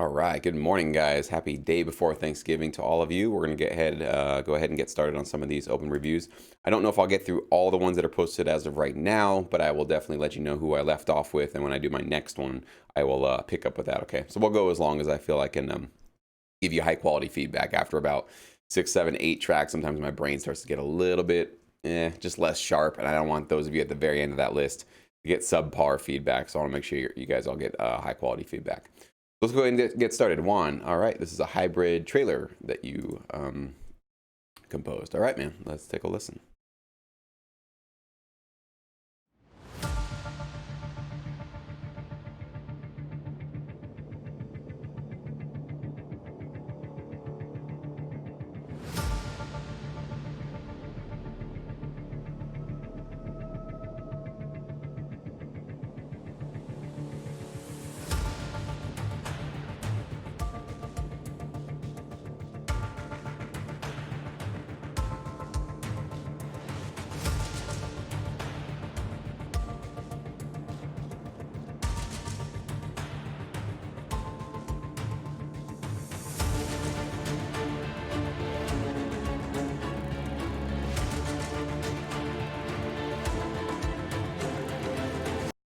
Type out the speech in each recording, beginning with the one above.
All right. Good morning, guys. Happy day before Thanksgiving to all of you. We're going to go ahead and get started on some of these open reviews. I don't know if I'll get through all the ones that are posted as of right now, but I will definitely let you know who I left off with. And when I do my next one, I will pick up with that. Okay. So we'll go as long as I feel I can give you high quality feedback. After about 6, 7, 8 tracks, sometimes my brain starts to get a little bit just less sharp. And I don't want those of you at the very end of that list to get subpar feedback. So I want to make sure you guys all get high quality feedback. Let's go ahead and get started. Juan, all right, this is a hybrid trailer that you composed. All right, man, let's take a listen.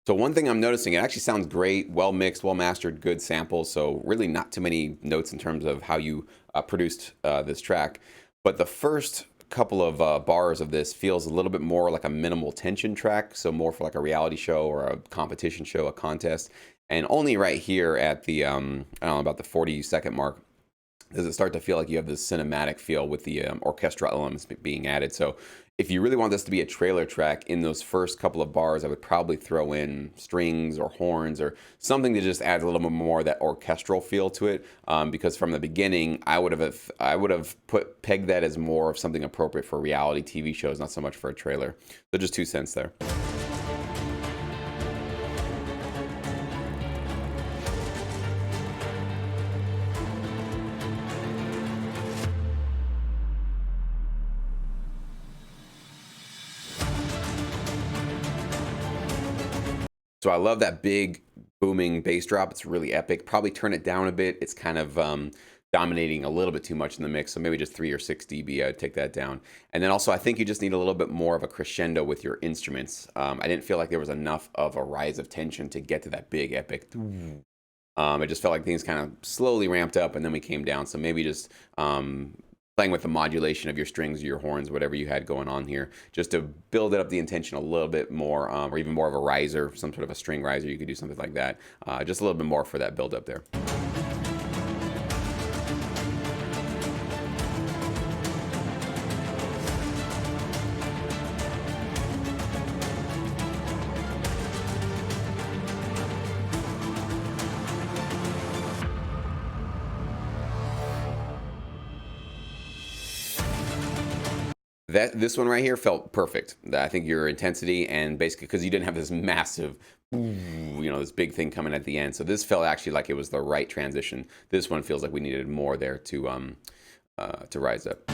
So one thing I'm noticing, it actually sounds great, well mixed, well mastered, good samples. So really not too many notes in terms of how you produced this track. But the first couple of bars of this feels a little bit more like a minimal tension track. So more for like a reality show or a competition show, a contest. And only right here at the, I don't know, about the 40-second mark, does it start to feel like you have this cinematic feel with the orchestral elements being added. So if you really want this to be a trailer track, in those first couple of bars, I would probably throw in strings or horns or something that just adds a little bit more of that orchestral feel to it. Because from the beginning, I would have pegged that as more of something appropriate for reality TV shows, not so much for a trailer. So just 2 cents there. So I love that big booming bass drop. It's really epic. Probably turn it down a bit. It's kind of dominating a little bit too much in the mix. So maybe just 3 or 6 dB, I would take that down. And then also I think you just need a little bit more of a crescendo with your instruments. I didn't feel like there was enough of a rise of tension to get to that big epic. I just felt like things kind of slowly ramped up and then we came down. So maybe just playing with the modulation of your strings or your horns, whatever you had going on here, just to build it up the intention a little bit more, or even more of a riser, some sort of a string riser. You could do something like that. Just a little bit more for that build up there. This one right here felt perfect. I think your intensity and basically because you didn't have this massive, this big thing coming at the end. So this felt actually like it was the right transition. This one feels like we needed more there to rise up.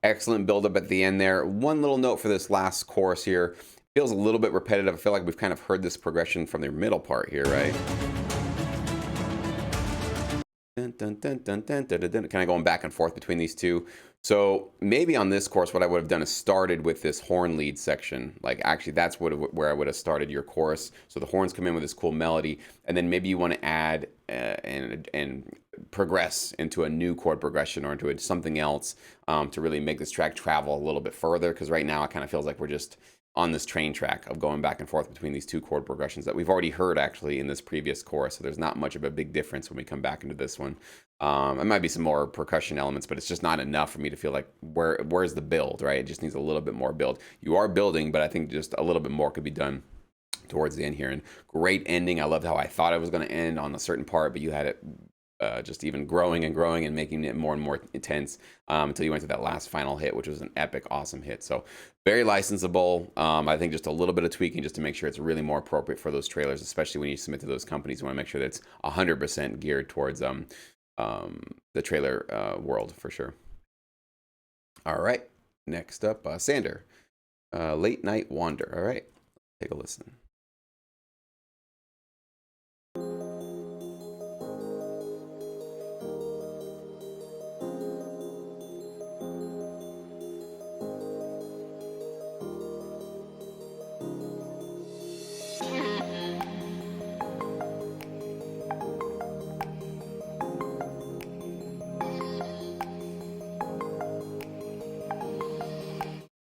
Excellent buildup at the end there. One little note for this last chorus here. Feels a little bit repetitive. I feel like we've kind of heard this progression from the middle part here, right? Dun, dun, dun, dun, dun, dun, dun, dun, kind of going back and forth between these two. So maybe on this course, what I would have done is started with this horn lead section. Like actually, that's where I would have started your chorus. So the horns come in with this cool melody, and then maybe you want to add and progress into a new chord progression or into something else to really make this track travel a little bit further. Because right now it kind of feels like we're just on this train track of going back and forth between these two chord progressions that we've already heard actually in this previous chorus. So there's not much of a big difference when we come back into this one. It might be some more percussion elements, but it's just not enough for me to feel like where's the build, right? It just needs a little bit more build. You are building, but I think just a little bit more could be done towards the end here. And great ending. I loved how I thought it was going to end on a certain part, but you had it just even growing and growing and making it more and more intense until you went to that last final hit, which was an epic, awesome hit. So very licensable. I think just a little bit of tweaking just to make sure it's really more appropriate for those trailers, especially when you submit to those companies. You want to make sure that it's 100% geared towards the trailer world for sure. All right. Next up, Sander, Late Night Wander. All right. Take a listen.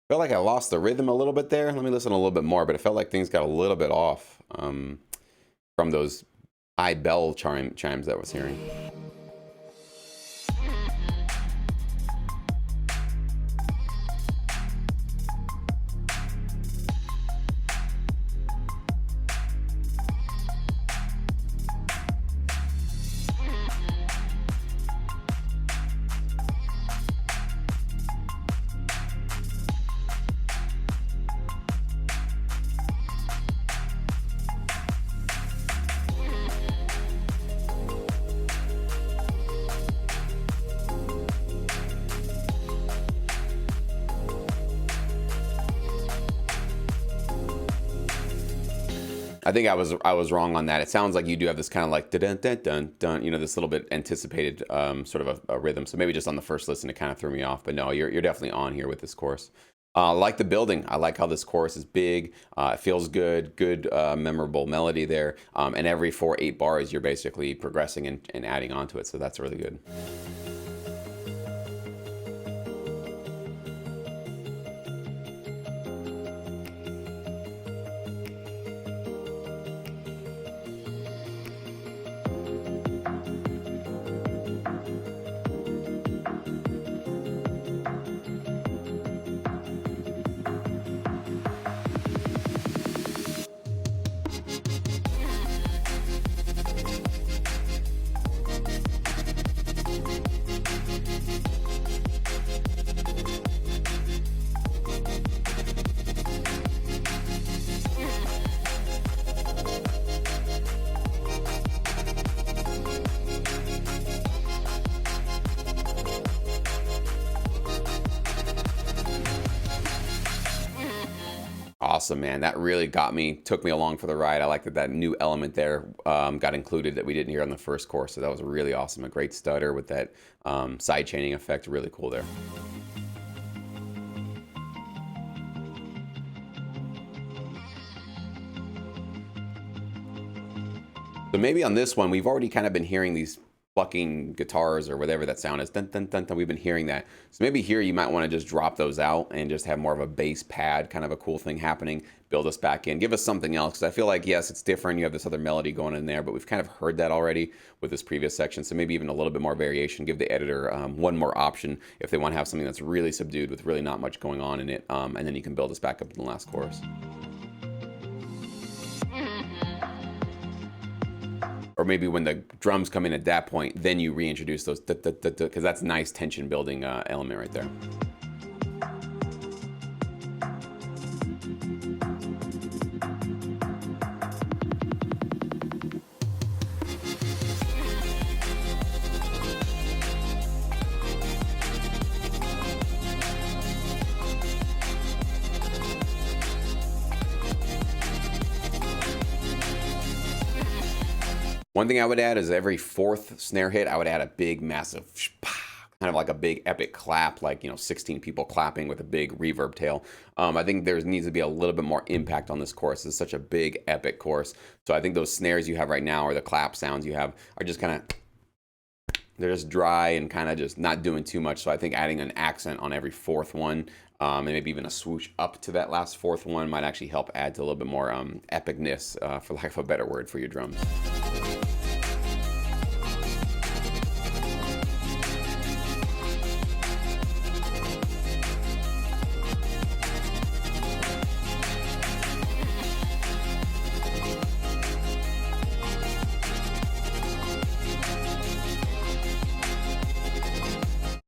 Felt like I lost the rhythm a little bit there. Let me listen a little bit more, but it felt like things got a little bit off from those high bell chimes that I was hearing. I think I was wrong on that. It sounds like you do have this kind of like dun dun dun dun, you know, this little bit anticipated sort of a rhythm. So maybe just on the first listen it kind of threw me off. But no, you're definitely on here with this chorus. I like the building. I like how this chorus is big. It feels good. Good memorable melody there. And every 4-8 bars you're basically progressing and adding onto it. So that's really good. Awesome, man. That really took me along for the ride. I like that new element there got included that we didn't hear on the first chorus. So that was really awesome. A great stutter with that side chaining effect. Really cool there. So maybe on this one, we've already kind of been hearing these plucking guitars or whatever that sound is. Dun, dun, dun, dun. We've been hearing that. So maybe here you might want to just drop those out and just have more of a bass pad, kind of a cool thing happening. Build us back in. Give us something else. Because I feel like, yes, it's different. You have this other melody going in there, but we've kind of heard that already with this previous section. So maybe even a little bit more variation. Give the editor one more option if they want to have something that's really subdued with really not much going on in it. And then you can build us back up in the last chorus. Or maybe when the drums come in at that point, then you reintroduce those, because that's nice tension building element right there. One thing I would add is every fourth snare hit, I would add a big, massive, kind of like a big epic clap, like, 16 people clapping with a big reverb tail. I think there needs to be a little bit more impact on this chorus. It's such a big, epic chorus. So I think those snares you have right now or the clap sounds you have are just kind of they're just dry and kind of just not doing too much. So I think adding an accent on every fourth one, and maybe even a swoosh up to that last fourth one might actually help add to a little bit more epicness, for lack of a better word, for your drums.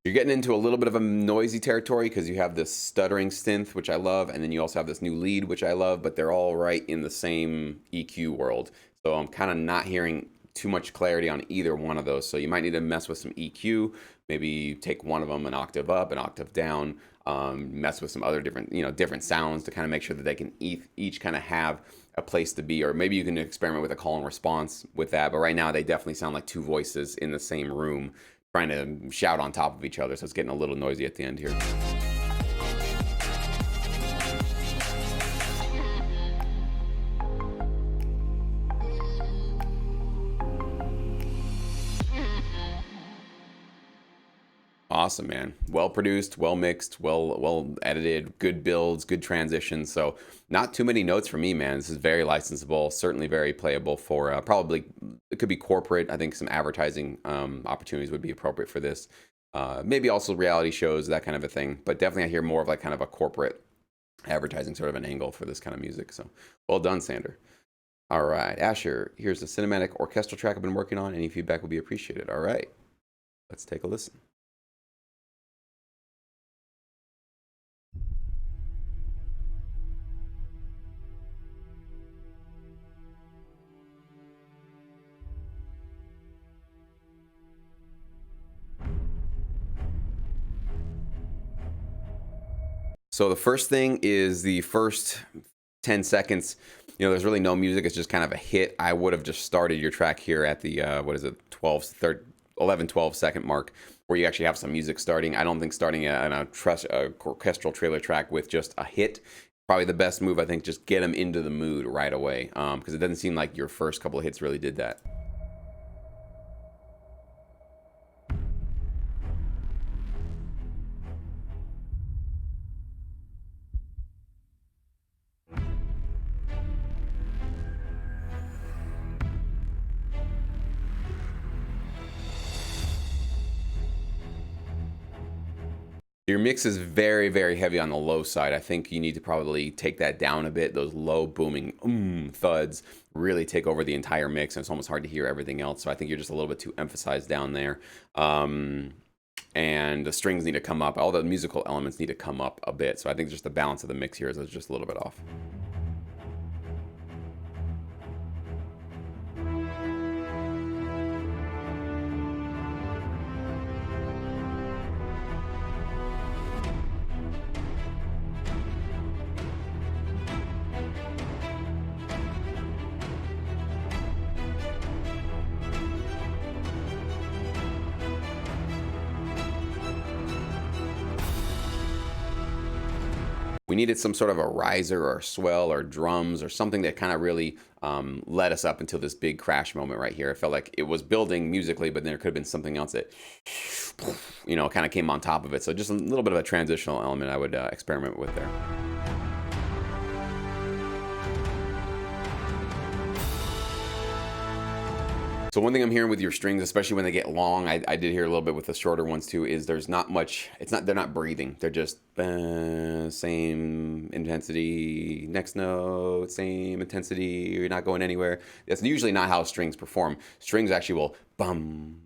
You're getting into a little bit of a noisy territory because you have this stuttering synth, which I love, and then you also have this new lead, which I love, but they're all right in the same EQ world. So I'm kind of not hearing too much clarity on either one of those. So you might need to mess with some EQ, maybe take one of them an octave up, an octave down, mess with some other different sounds to kind of make sure that they can each kind of have a place to be, or maybe you can experiment with a call and response with that. But right now they definitely sound like two voices in the same room trying to shout on top of each other, so it's getting a little noisy at the end here. Awesome, man. Well produced, well mixed, well edited, good builds, good transitions. So not too many notes for me, man. This is very licensable, certainly very playable for probably, it could be corporate. I think some advertising opportunities would be appropriate for this. Maybe also reality shows, that kind of a thing. But definitely I hear more of like kind of a corporate advertising sort of an angle for this kind of music. So well done, Sander. All right, Asher, here's the cinematic orchestral track I've been working on. Any feedback would be appreciated. All right, let's take a listen. So the first thing is the first 10 seconds, there's really no music. It's just kind of a hit. I would have just started your track here at the, 11, 12 second mark where you actually have some music starting. I don't think starting an orchestral trailer track with just a hit, probably the best move. I think just get them into the mood right away, because it doesn't seem like your first couple of hits really did that. Your mix is very, very heavy on the low side. I think you need to probably take that down a bit. Those low booming thuds really take over the entire mix, and it's almost hard to hear everything else. So I think you're just a little bit too emphasized down there. And the strings need to come up. All the musical elements need to come up a bit. So I think just the balance of the mix here is just a little bit off. We needed some sort of a riser or a swell or drums or something that kind of really led us up until this big crash moment right here. It felt like it was building musically, but there could have been something else that, kind of came on top of it. So just a little bit of a transitional element I would experiment with there. So one thing I'm hearing with your strings, especially when they get long, I did hear a little bit with the shorter ones too, is there's not much, they're not breathing. They're just same intensity, next note, same intensity, you're not going anywhere. That's usually not how strings perform. Strings actually will bum,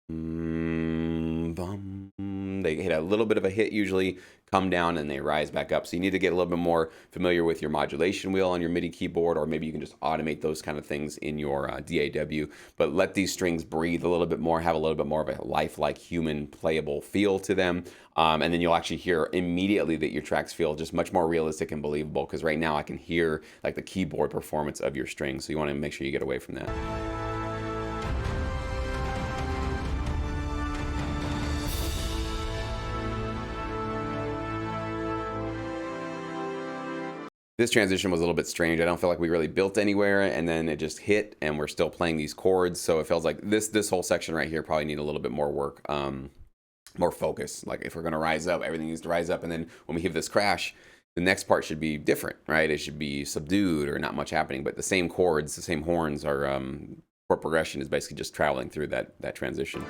bum. They hit a little bit of a hit usually, come down, and they rise back up. So you need to get a little bit more familiar with your modulation wheel on your MIDI keyboard, or maybe you can just automate those kind of things in your DAW. But let these strings breathe a little bit more, have a little bit more of a lifelike human playable feel to them. And then you'll actually hear immediately that your tracks feel just much more realistic and believable, because right now I can hear like the keyboard performance of your strings. So you want to make sure you get away from that. This transition was a little bit strange. I don't feel like we really built anywhere, and then it just hit, and we're still playing these chords. So it feels like this whole section right here probably need a little bit more work, more focus. Like if we're gonna rise up, everything needs to rise up, and then when we hit this crash, the next part should be different, right? It should be subdued or not much happening, but the same chords, the same horns are chord progression is basically just traveling through that transition.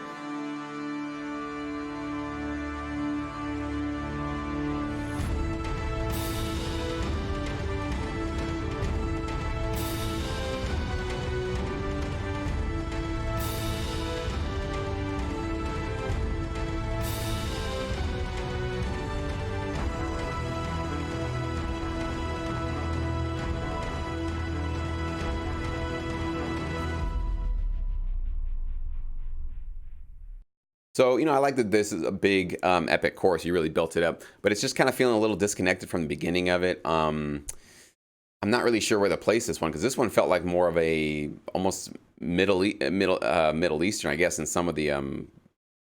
So, I like that this is a big epic chorus. You really built it up, but it's just kind of feeling a little disconnected from the beginning of it. I'm not really sure where to place this one because this one felt like more of a almost Middle Eastern, I guess, in some of the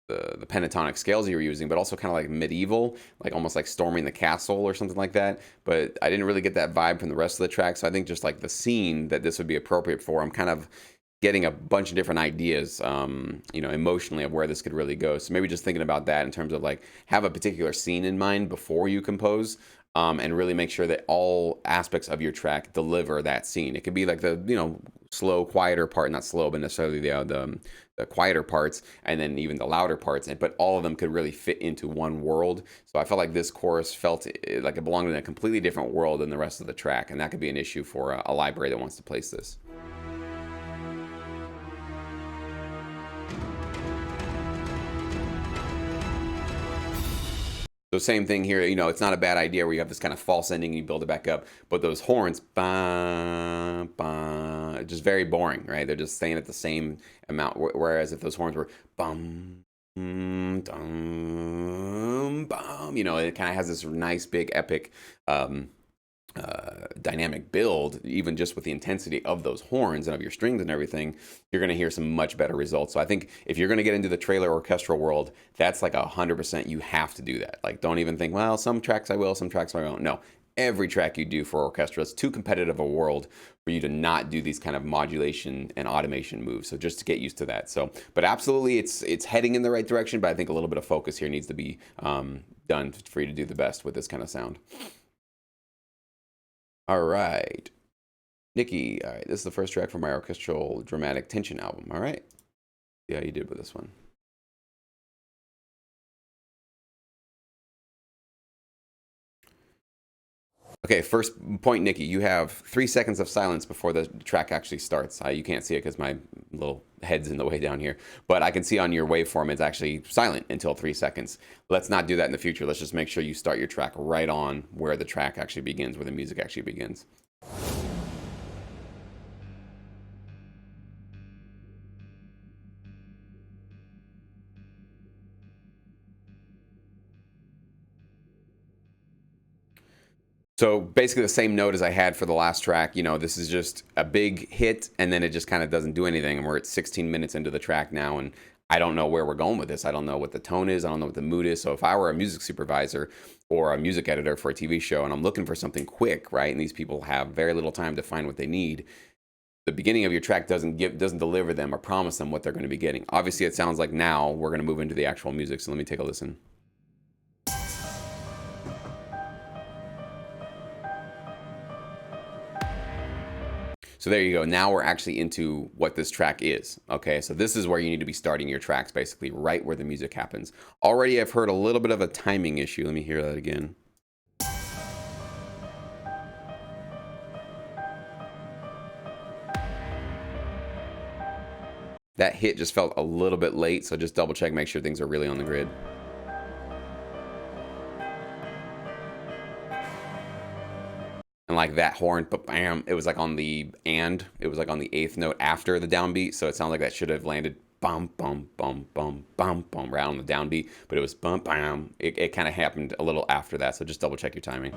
pentatonic scales you were using, but also kind of like medieval, like almost like storming the castle or something like that. But I didn't really get that vibe from the rest of the track. So I think just like the scene that this would be appropriate for, I'm kind of getting a bunch of different ideas, emotionally of where this could really go. So maybe just thinking about that in terms of like have a particular scene in mind before you compose, and really make sure that all aspects of your track deliver that scene. It could be like the slow, quieter part, not slow, but necessarily the quieter parts, and then even the louder parts. But all of them could really fit into one world. So I felt like this chorus felt like it belonged in a completely different world than the rest of the track, and that could be an issue for a library that wants to place this. So same thing here, it's not a bad idea where you have this kind of false ending and you build it back up, but those horns, bah, bah, just very boring, right? They're just staying at the same amount. Whereas if those horns were bum, dum, bum, it kind of has this nice big epic dynamic build, even just with the intensity of those horns and of your strings and everything, you're going to hear some much better results. So I think if you're going to get into the trailer orchestral world, that's like 100%. You have to do that. Like, don't even think, well, some tracks I will, some tracks I won't. No, every track you do for orchestra, it's too competitive a world for you to not do these kind of modulation and automation moves. So just to get used to that. So, but absolutely, it's heading in the right direction. But I think a little bit of focus here needs to be done for you to do the best with this kind of sound. All right. Nikki, all right, this is the first track from my orchestral dramatic tension album. All right. See how you did with this one. Okay, first point, Nikki, you have 3 seconds of silence before the track actually starts. You can't see it because my little head's in the way down here, but I can see on your waveform it's actually silent until 3 seconds. Let's not do that in the future. Let's just make sure you start your track right on where the track actually begins, where the music actually begins. So basically the same note as I had for the last track. This is just a big hit, and then it just kind of doesn't do anything. And we're at 16 minutes into the track now, and I don't know where we're going with this. I don't know what the tone is. I don't know what the mood is. So if I were a music supervisor or a music editor for a TV show and I'm looking for something quick, right, and these people have very little time to find what they need, the beginning of your track doesn't deliver them or promise them what they're going to be getting. Obviously, it sounds like now we're going to move into the actual music. So let me take a listen. So there you go. Now we're actually into what this track is. Okay, so this is where you need to be starting your tracks, basically, right where the music happens. Already I've heard a little bit of a timing issue. Let me hear that again. That hit just felt a little bit late, so just double check, make sure things are really on the grid. And like that horn, but bam, it was like on the eighth note after the downbeat, so it sounds like that should have landed bum bum bum bum bum bum right on the downbeat, but it was bum bam. It kind of happened a little after that, so just double check your timing.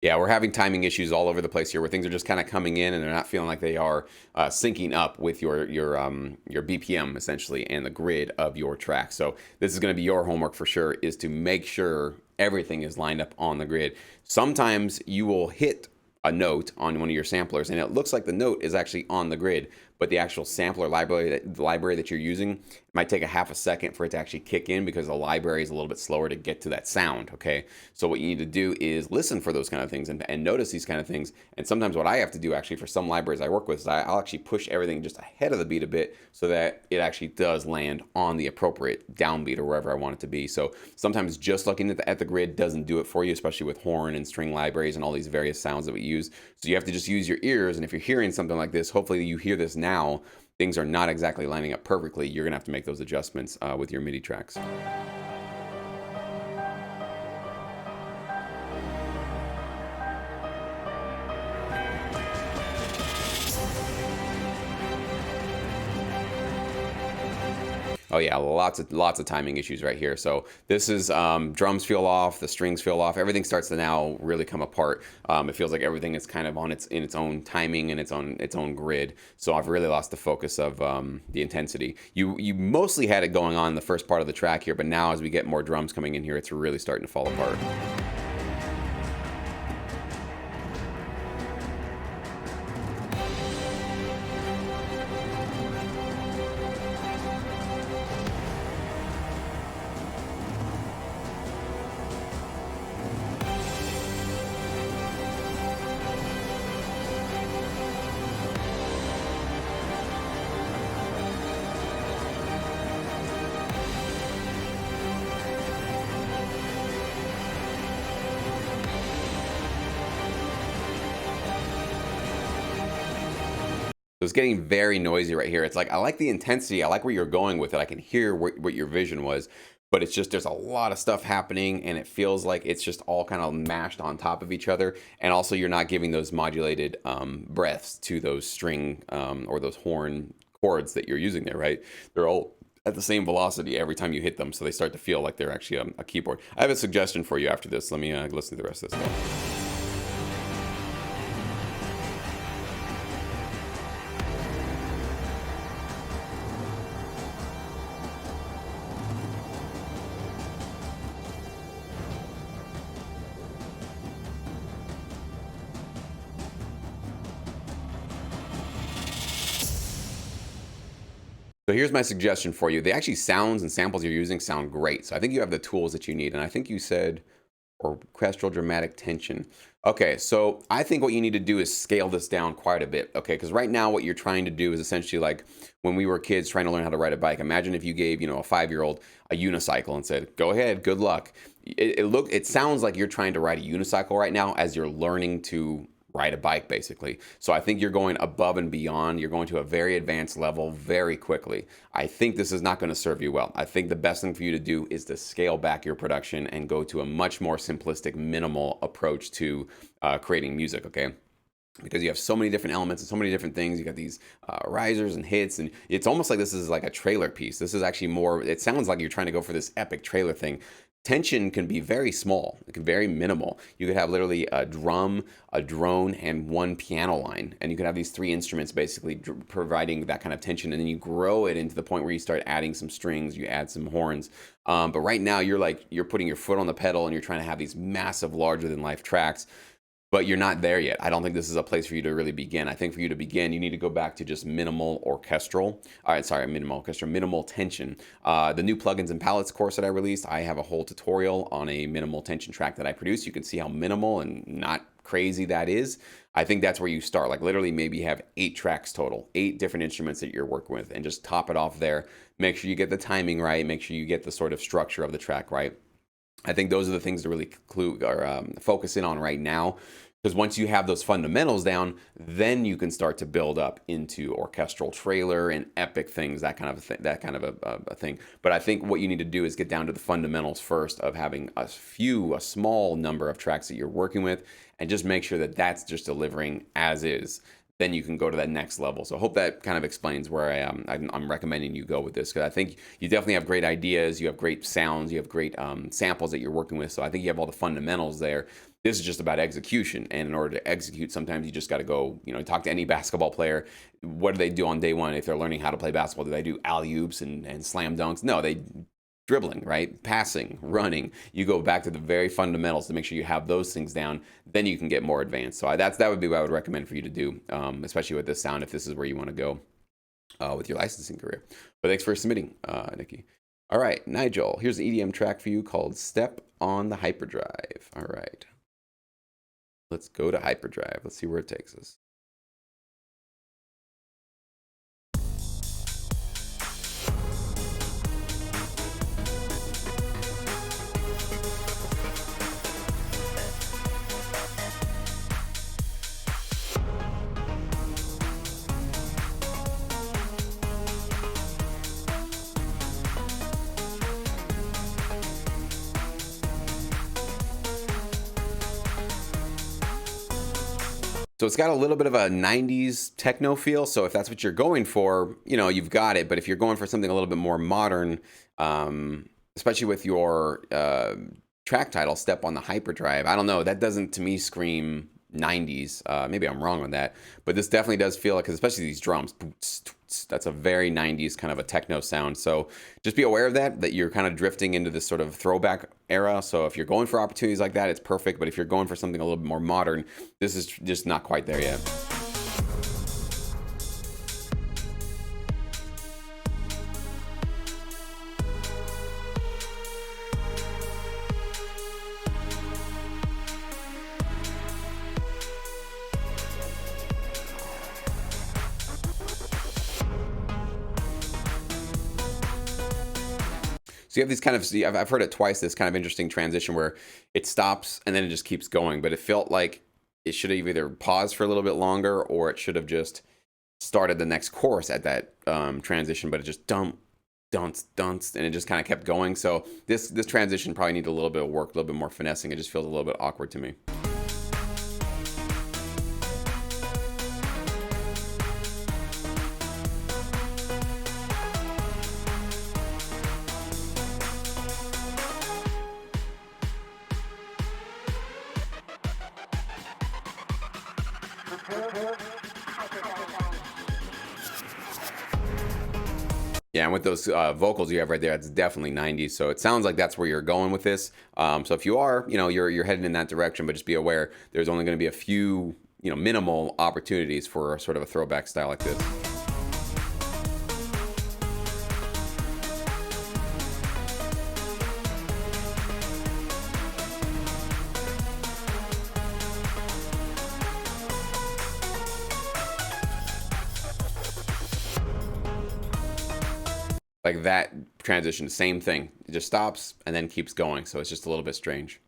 Yeah, we're having timing issues all over the place here, where things are just kind of coming in and they're not feeling like they are syncing up with your BPM essentially and the grid of your track. So this is going to be your homework for sure, is to make sure everything is lined up on the grid. Sometimes you will hit a note on one of your samplers and it looks like the note is actually on the grid, but the actual sampler library that you're using might take a half a second for it to actually kick in, because the library is a little bit slower to get to that sound. Okay, so what you need to do is listen for those kind of things and notice these kind of things. And sometimes what I have to do actually for some libraries I work with is I'll actually push everything just ahead of the beat a bit, so that it actually does land on the appropriate downbeat or wherever I want it to be. So sometimes just looking at the grid doesn't do it for you, especially with horn and string libraries and all these various sounds that we use. So you have to just use your ears. And if you're hearing something like this, hopefully you hear this now, things are not exactly lining up perfectly, you're going to have to make those adjustments with your MIDI tracks. Oh yeah, lots of timing issues right here. So this is drums feel off, the strings feel off, everything starts to now really come apart. It feels like everything is kind of in its own timing and its own grid. So I've really lost the focus of the intensity. You mostly had it going on in the first part of the track here, but now as we get more drums coming in here, it's really starting to fall apart. So it's getting very noisy right here. It's like, I like the intensity. I like where you're going with it. I can hear what your vision was, but it's just, there's a lot of stuff happening and it feels like it's just all kind of mashed on top of each other. And also you're not giving those modulated breaths to those string or those horn chords that you're using there, right? They're all at the same velocity every time you hit them. So they start to feel like they're actually a keyboard. I have a suggestion for you after this. Let me listen to the rest of this one. So here's my suggestion for you. The actually sounds and samples you're using sound great. So I think you have the tools that you need. And I think you said orchestral dramatic tension. Okay, so I think what you need to do is scale this down quite a bit, okay? Because right now what you're trying to do is essentially like when we were kids trying to learn how to ride a bike. Imagine if you gave, a 5-year-old a unicycle and said, go ahead, good luck. It sounds like you're trying to ride a unicycle right now as you're learning to ride a bike, basically. So I think you're going above and beyond. You're going to a very advanced level very quickly. I think this is not going to serve you well. I think the best thing for you to do is to scale back your production and go to a much more simplistic, minimal approach to creating music, okay? Because you have so many different elements and so many different things. You got these risers and hits, and it's almost like this is like a trailer piece. This is actually more, it sounds like you're trying to go for this epic trailer thing. Tension can be very small. It can be very minimal. You could have literally a drum, a drone, and one piano line. And you could have these 3 instruments basically providing that kind of tension. And then you grow it into the point where you start adding some strings, you add some horns. But right now you're putting your foot on the pedal and you're trying to have these massive, larger than life tracks. But you're not there yet. I don't think this is a place for you to really begin. I think for you to begin, you need to go back to just minimal tension. The new plugins and palettes course that I released, I have a whole tutorial on a minimal tension track that I produced. You can see how minimal and not crazy that is. I think that's where you start. Like literally maybe you have 8 tracks total, 8 different instruments that you're working with, and just top it off there. Make sure you get the timing right. Make sure you get the sort of structure of the track right. I think those are the things to really focus in on right now, because once you have those fundamentals down, then you can start to build up into orchestral trailer and epic things, that kind of a thing. But I think what you need to do is get down to the fundamentals first of having a small number of tracks that you're working with, and just make sure that that's just delivering as is. then you can go to that next level. So I hope that kind of explains where I am. I'm recommending you go with this, because I think you definitely have great ideas, you have great sounds, you have great samples that you're working with. So I think you have all the fundamentals there. This is just about execution. And in order to execute, sometimes you just got to go, talk to any basketball player. What do they do on day one if they're learning how to play basketball? Do they do alley-oops and slam dunks? No, they dribbling, right? Passing, running. You go back to the very fundamentals to make sure you have those things down. Then you can get more advanced. So that would be what I would recommend for you to do, especially with this sound, if this is where you want to go with your licensing career. But thanks for submitting, Nikki. All right, Nigel, here's an EDM track for you called Step on the Hyperdrive. All right. Let's go to Hyperdrive. Let's see where it takes us. So it's got a little bit of a 90s techno feel. So if that's what you're going for, you've got it. But if you're going for something a little bit more modern, especially with your track title, Step on the Hyperdrive, I don't know. That doesn't, to me, scream 90s. Maybe I'm wrong on that. But this definitely does feel like, 'cause especially these drums, that's a very 90s kind of a techno sound. So just be aware of that you're kind of drifting into this sort of throwback era. So if you're going for opportunities like that, it's perfect. But if you're going for something a little bit more modern, this is just not quite there yet. So you have these kind of, I've heard it twice, this kind of interesting transition where it stops and then it just keeps going. But it felt like it should have either paused for a little bit longer, or it should have just started the next chorus at that transition. But it just dunce, and it just kind of kept going. So this transition probably needs a little bit of work, a little bit more finessing. It just feels a little bit awkward to me. Yeah, and with those vocals you have right there, it's definitely 90s. So it sounds like that's where you're going with this. So if you are, you're heading in that direction, but just be aware there's only going to be a few, minimal opportunities for sort of a throwback style like this. Like that transition, same thing. It just stops and then keeps going. So it's just a little bit strange.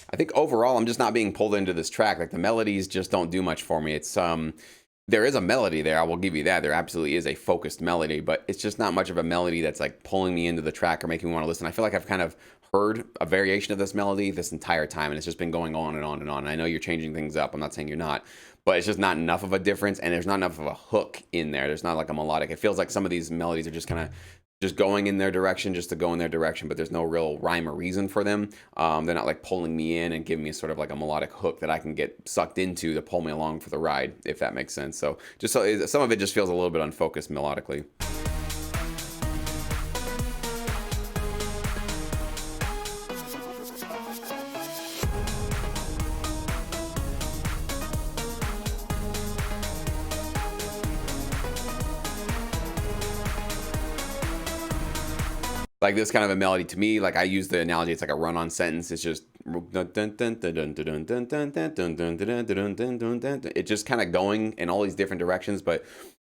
I think overall, I'm just not being pulled into this track. Like the melodies just don't do much for me. It's there is a melody there. I will give you that. There absolutely is a focused melody, but it's just not much of a melody that's like pulling me into the track or making me want to listen. I feel like I've kind of heard a variation of this melody this entire time, and it's just been going on and on and on. And I know you're changing things up. I'm not saying you're not, but it's just not enough of a difference, and there's not enough of a hook in there. There's not like a melodic. It feels like some of these melodies are just kind of just going in their direction just to go in their direction, but there's no real rhyme or reason for them. They're not like pulling me in and giving me sort of like a melodic hook that I can get sucked into to pull me along for the ride, if that makes sense. So some of it just feels a little bit unfocused melodically. Like this kind of a melody to me, like I use the analogy, it's like a run-on sentence. It's just It's just kind of going in all these different directions, but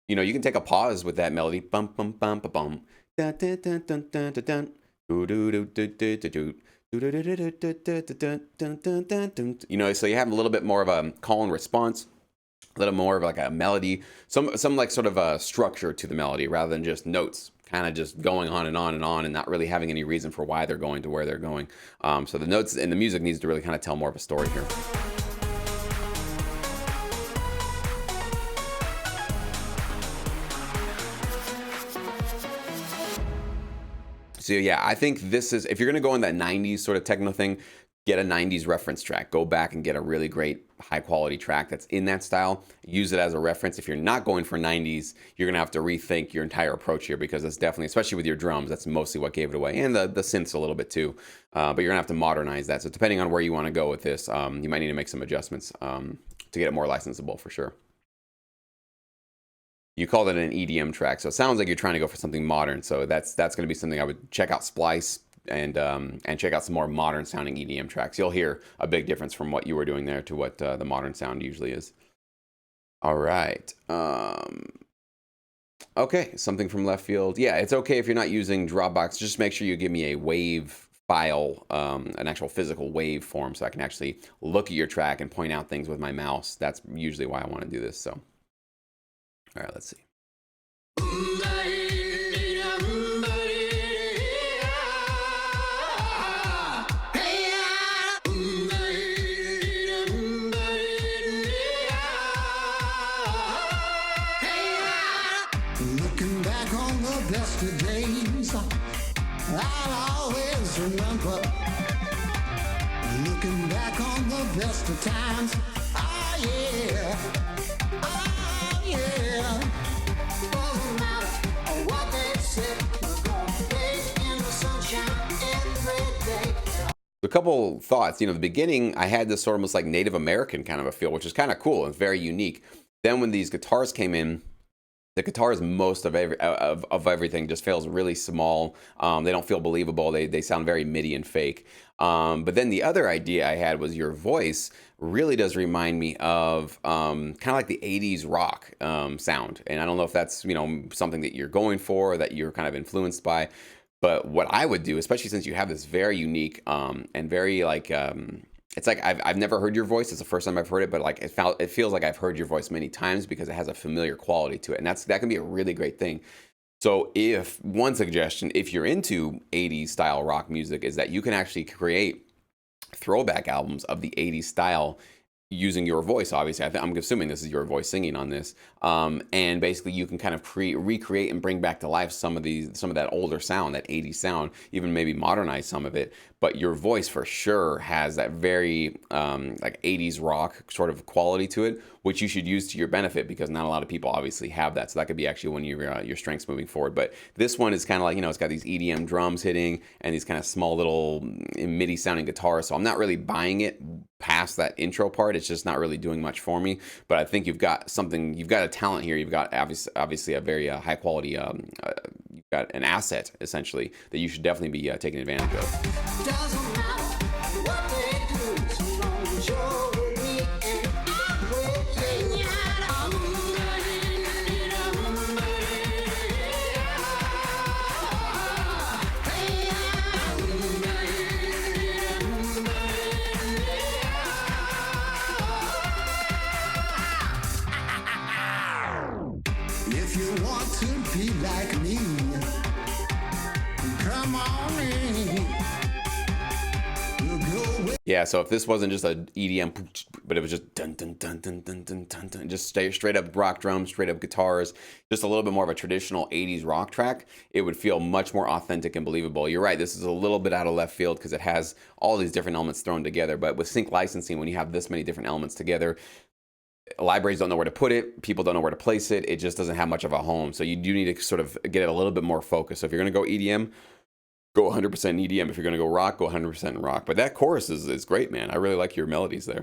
you can take a pause with that melody. Bum bum bum bum bum. Dun, dun, dun, dun, dun, dun, dun. Doo, doo, doo, doo, doo, doo, doo. So you have a little bit more of a call and response, a little more of like a melody, some like sort of a structure to the melody rather than just notes kind of just going on and on and on and not really having any reason for why they're going to where they're going. So the notes and the music needs to really kind of tell more of a story here. So yeah, I think this is, if you're going to go in that 90s sort of techno thing, get a 90s reference track. Go back and get a really great high quality track that's in that style. Use it as a reference. If you're not going for 90s, you're going to have to rethink your entire approach here, because that's definitely, especially with your drums, that's mostly what gave it away. And the synths a little bit too. But you're going to have to modernize that. So depending on where you want to go with this, you might need to make some adjustments to get it more licensable for sure. You called it an EDM track, so it sounds like you're trying to go for something modern. So that's going to be something I would check out Splice and check out some more modern sounding EDM tracks. You'll hear a big difference from what you were doing there to what the modern sound usually is. All right. Okay, something from left field. Yeah, it's okay if you're not using Dropbox. Just make sure you give me a wave file, an actual physical wave form, so I can actually look at your track and point out things with my mouse. That's usually why I want to do this. So. All right, let's see. Looking back on the best of days, I'll always remember. Looking back on the best of times, oh yeah. A couple thoughts. The beginning, I had this sort of almost like Native American kind of a feel, which is kind of cool and very unique. Then when these guitars came in, the guitars, most of everything just feels really small. They don't feel believable. They sound very MIDI and fake. But then the other idea I had was your voice really does remind me of kind of like the 80s rock sound. And I don't know if that's something that you're going for or that you're kind of influenced by. But what I would do, especially since you have this very unique and very like, it's like I've never heard your voice. It's the first time I've heard it, but like it feels like I've heard your voice many times because it has a familiar quality to it, and that can be a really great thing. So one suggestion, if you're into 80s style rock music, is that you can actually create throwback albums of the 80s style using your voice. Obviously, I'm assuming this is your voice singing on this, and basically you can kind of recreate and bring back to life some of that older sound, that 80s sound, even maybe modernize some of it. But your voice for sure has that very like 80s rock sort of quality to it, which you should use to your benefit, because not a lot of people obviously have that. So that could be actually one of your strengths moving forward. But this one is kind of like, it's got these EDM drums hitting and these kind of small little MIDI sounding guitars. So I'm not really buying it past that intro part. It's just not really doing much for me. But I think you've got a talent here. You've got obviously a very high quality, you've got an asset essentially that you should definitely be taking advantage of. Doesn't matter what they do, so long as you're with me and I'm with you. If you want to be like me, come on in. Yeah, so if this wasn't just an EDM, but it was just dun dun dun dun dun dun dun dun, just straight up rock drums, straight up guitars, just a little bit more of a traditional 80s rock track, it would feel much more authentic and believable. You're right, this is a little bit out of left field because it has all these different elements thrown together, but with sync licensing, when you have this many different elements together, libraries don't know where to put it, people don't know where to place it, it just doesn't have much of a home. So you do need to sort of get it a little bit more focused. So if you're going to go EDM, go 100% EDM. If you're going to go rock, go 100% rock. But that chorus is great, man. I really like your melodies there.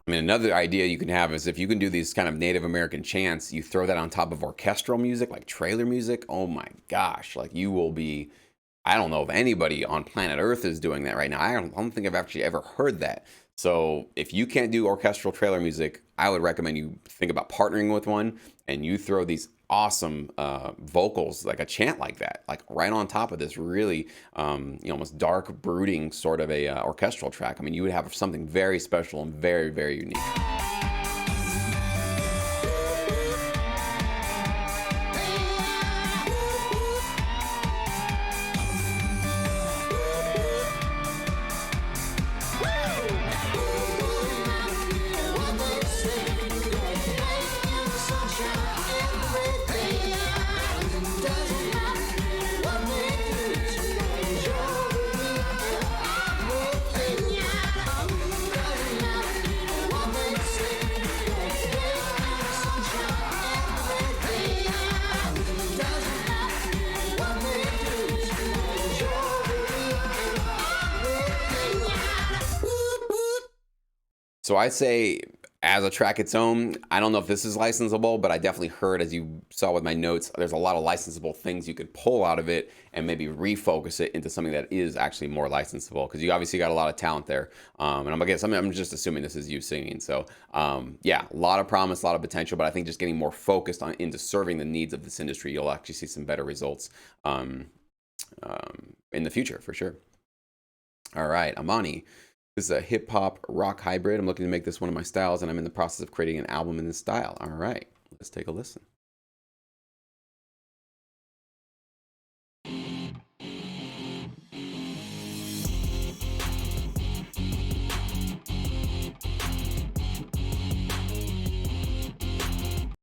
I mean, another idea you can have is if you can do these kind of Native American chants, you throw that on top of orchestral music, like trailer music. Oh my gosh, like you will be, I don't know if anybody on planet Earth is doing that right now. I don't think I've actually ever heard that. So if you can't do orchestral trailer music, I would recommend you think about partnering with one and you throw these awesome vocals, like a chant like that, like right on top of this really, almost dark, brooding sort of a orchestral track. I mean, you would have something very special and very, very unique. So I say as a track its own, I don't know if this is licensable, but I definitely heard, as you saw with my notes, there's a lot of licensable things you could pull out of it and maybe refocus it into something that is actually more licensable, because you obviously got a lot of talent there. And I'm just assuming this is you singing. So yeah, a lot of promise, a lot of potential, but I think just getting more focused into serving the needs of this industry, you'll actually see some better results in the future for sure. All right, Amani. This is a hip hop rock hybrid. I'm looking to make this one of my styles, and I'm in the process of creating an album in this style. All right, let's take a listen.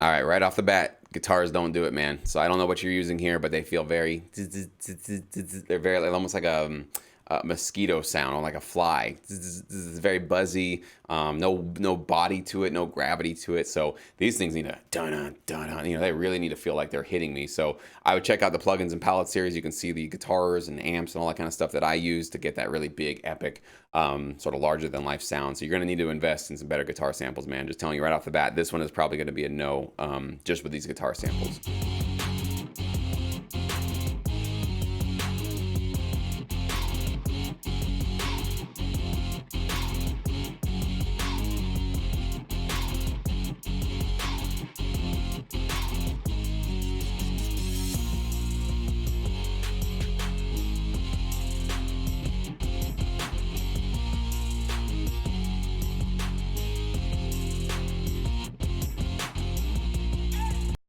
All right off the bat, guitars don't do it, man. So I don't know what you're using here, but they feel very, they're very, almost like a mosquito sound, or like a fly. It's very buzzy, no body to it, no gravity to it. So these things need a dun dun. They really need to feel like they're hitting me. So I would check out the plugins and palette series. You can see the guitars and amps and all that kind of stuff that I use to get that really big, epic, sort of larger than life sound. So you're going to need to invest in some better guitar samples, man. Just telling you right off the bat, this one is probably going to be a no, just with these guitar samples.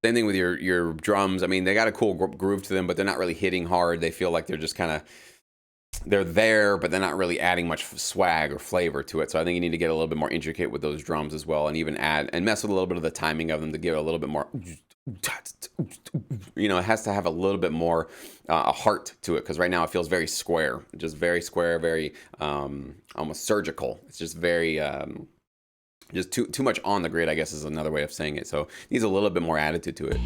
Same thing with your drums. I mean, they got a cool groove to them, but they're not really hitting hard. They feel like they're just kind of, they're there, but they're not really adding much swag or flavor to it. So I think you need to get a little bit more intricate with those drums as well, and even add and mess with a little bit of the timing of them to give it a little bit more. It has to have a little bit more a heart to it, because right now it feels very square, just very square, very almost surgical. It's just very. Just too much on the grid, I guess, is another way of saying it. So it needs a little bit more attitude to it.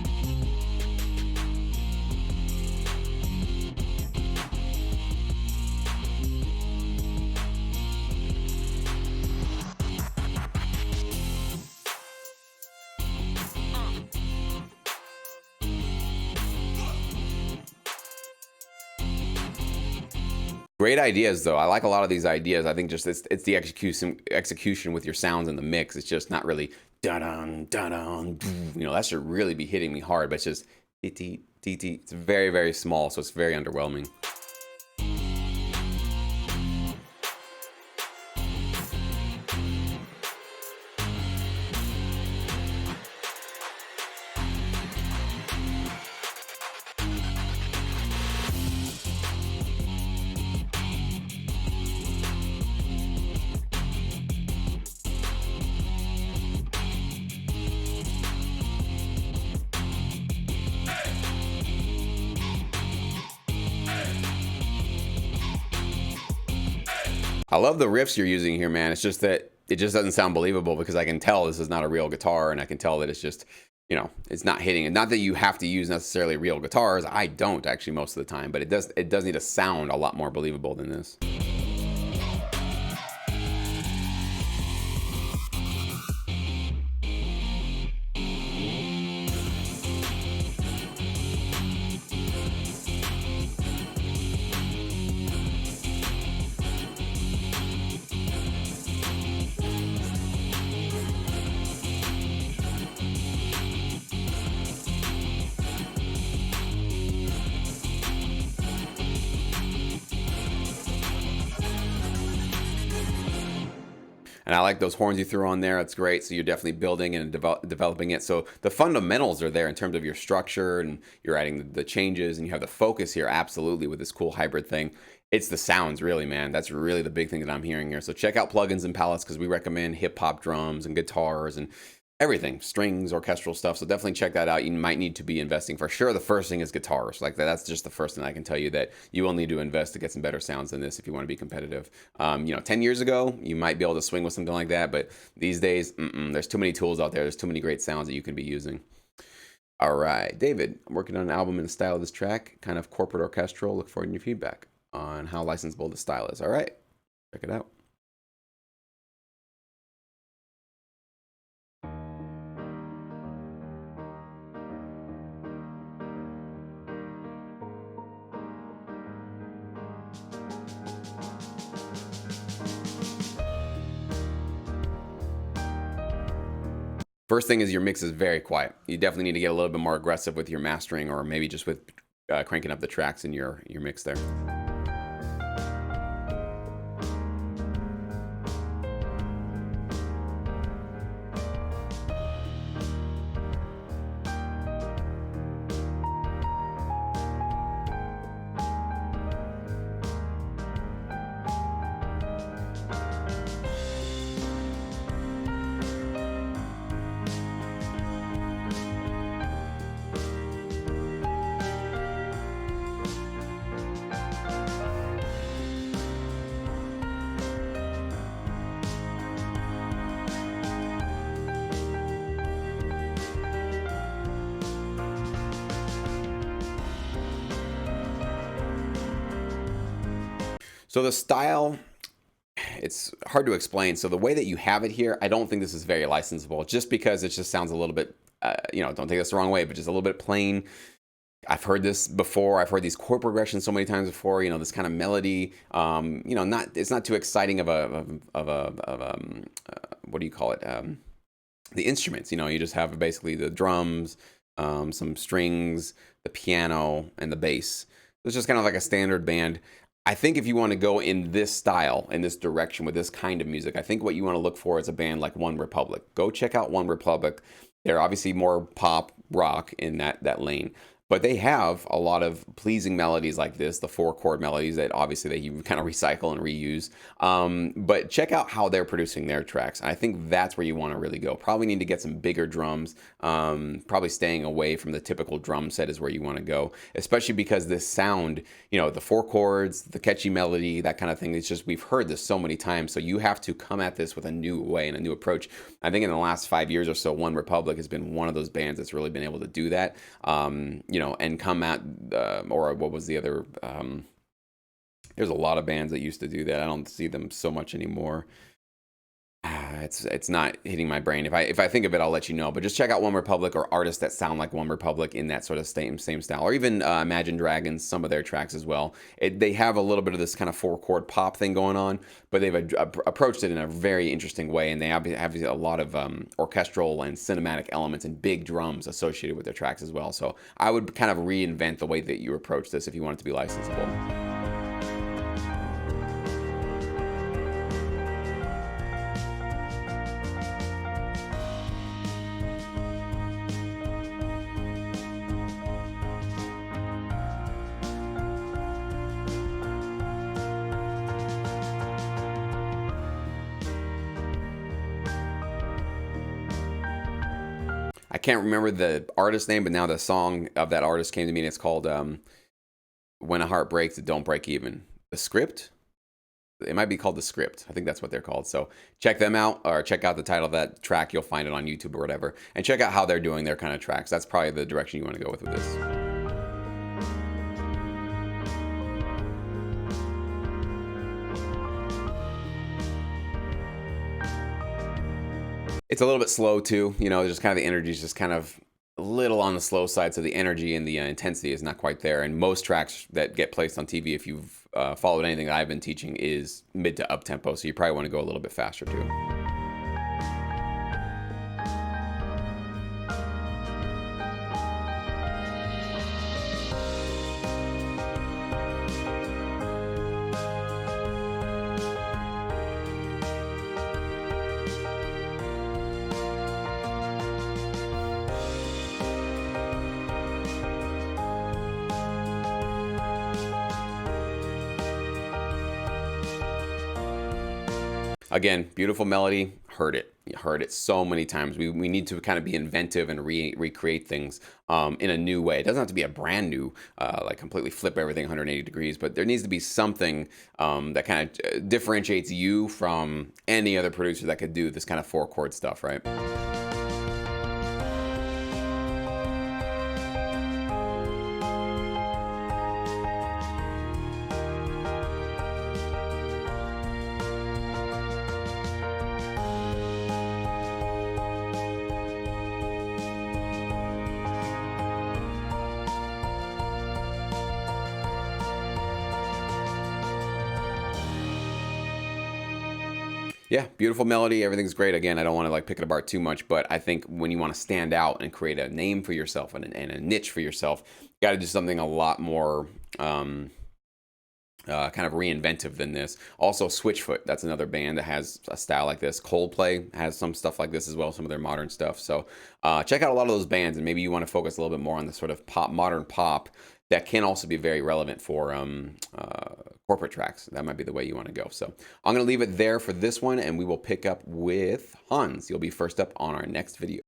Great ideas, though. I like a lot of these ideas. I think just it's the execution with your sounds in the mix. It's just not really dun dun. That should really be hitting me hard, but it's just t. It's very, very small, so it's very underwhelming. I love the riffs you're using here, man. It's just that it just doesn't sound believable, because I can tell this is not a real guitar, and I can tell that it's just, it's not hitting. And not that you have to use necessarily real guitars. I don't actually most of the time, but it does need to sound a lot more believable than this. And I like those horns you threw on there. That's great. So you're definitely building and developing it. So the fundamentals are there in terms of your structure, and you're adding the changes, and you have the focus here absolutely with this cool hybrid thing. It's the sounds, really, man. That's really the big thing that I'm hearing here. So check out plugins and palettes, because we recommend hip hop drums and guitars and everything, strings, orchestral stuff. So definitely check that out. You might need to be investing for sure. The first thing is guitars. Like that's just the first thing I can tell you, that you will need to invest to get some better sounds than this if you want to be competitive. 10 years ago, you might be able to swing with something like that, but these days, there's too many tools out there. There's too many great sounds that you can be using. All right, David, I'm working on an album in the style of this track, kind of corporate orchestral. Look forward to your feedback on how licensable the style is. All right, check it out. First thing is your mix is very quiet. You definitely need to get a little bit more aggressive with your mastering, or maybe just with cranking up the tracks in your mix there. So the style, it's hard to explain. So the way that you have it here, I don't think this is very licensable, just because it just sounds a little bit, don't take this the wrong way, but just a little bit plain. I've heard this before. I've heard these chord progressions so many times before. This kind of melody. It's not too exciting of a what do you call it? The instruments. You just have basically the drums, some strings, the piano, and the bass. It's just kind of like a standard band. I think if you want to go in this style, in this direction with this kind of music, I think what you want to look for is a band like One Republic. Go check out One Republic. They're obviously more pop rock in that lane, but they have a lot of pleasing melodies like this, the 4-chord melodies that obviously that you kind of recycle and reuse. But check out how they're producing their tracks. I think that's where you want to really go. Probably need to get some bigger drums. Probably staying away from the typical drum set is where you want to go, especially because this sound, the 4 chords, the catchy melody, that kind of thing. It's just, we've heard this so many times. So you have to come at this with a new way and a new approach. I think in the last 5 years or so, One Republic has been one of those bands that's really been able to do that. And come at, or what was the other, there's a lot of bands that used to do that. I don't see them so much anymore. It's not hitting my brain. If I think of it, I'll let you know. But just check out One Republic, or artists that sound like One Republic in that sort of same style, or even Imagine Dragons, some of their tracks as well. They have a little bit of this kind of 4-chord pop thing going on, but they've approached it in a very interesting way, and they have a lot of orchestral and cinematic elements and big drums associated with their tracks as well. So I would kind of reinvent the way that you approach this if you want it to be licensable. I can't remember the artist name, but now the song of that artist came to me, and it's called When a Heart Breaks, It Don't Break Even. The Script? It might be called The Script. I think that's what they're called. So check them out, or check out the title of that track. You'll find it on YouTube or whatever. And check out how they're doing their kind of tracks. That's probably the direction you want to go with this. It's a little bit slow too, just kind of the energy is just kind of a little on the slow side. So the energy and the intensity is not quite there. And most tracks that get placed on TV, if you've followed anything that I've been teaching, is mid to up tempo. So you probably want to go a little bit faster too. Again, beautiful melody. Heard it. You heard it so many times. We need to kind of be inventive and recreate things in a new way. It doesn't have to be a brand new, like completely flip everything 180 degrees, but there needs to be something that kind of differentiates you from any other producer that could do this kind of 4-chord stuff, right? Yeah, beautiful melody. Everything's great. Again, I don't want to like pick it apart too much, but I think when you want to stand out and create a name for yourself and a niche for yourself, you got to do something a lot more kind of reinventive than this. Also, Switchfoot, that's another band that has a style like this. Coldplay has some stuff like this as well, some of their modern stuff. So check out a lot of those bands, and maybe you want to focus a little bit more on the sort of modern pop that can also be very relevant for corporate tracks. That might be the way you want to go. So I'm going to leave it there for this one, and we will pick up with Hans. You'll be first up on our next video.